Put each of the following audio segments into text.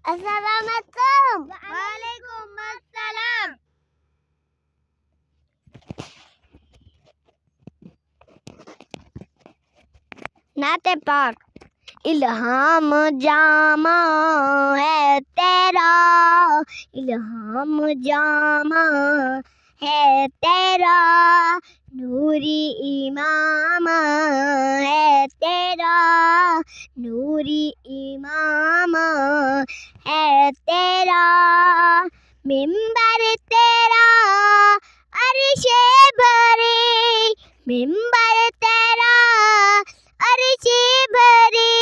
अस्सलामुअलैकुम। वालेकुम अस्सलाम। नाते पाक। इल्हाम जामा है तेरा, इल्हाम जामा है तेरा, नूरी इमाम है तेरा, नूरी इमाम है तेरा, मिंबर तेरा अर्शे भरे, मिंबर तेरा अर्शे भरे,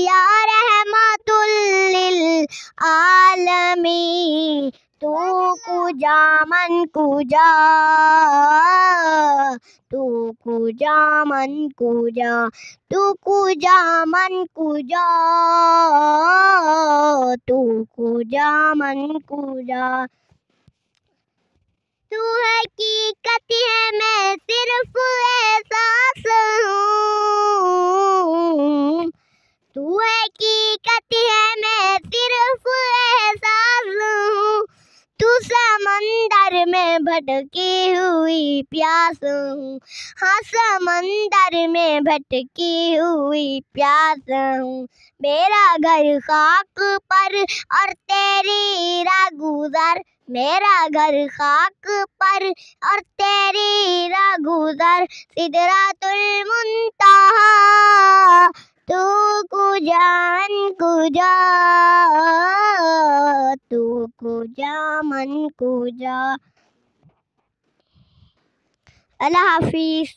या रहमतुल लिल आलमीन, तू कुजा मन कुजा, तू कुजा मन कुजा, तू कुजा मन कुजा, तू कुजा मन कुजा। तू हकीकत है मैं सिर्फ एहसास हूँ, तू हकीकत है मैं सिर्फ एहसास हूँ, तू समंदर में भटकी हुई प्यास हूँ, हाँ समंदर में भटकी हुई प्यास हूँ। मेरा घर खाक पर और तेरी राह गुज़र, मेरा घर खाक पर और तेरी राह गुज़र, सिदरातुल मुंतहा, तू कुजा मन कुजा, तू कुजा मन कुजा। अल्लाह हाफिज़।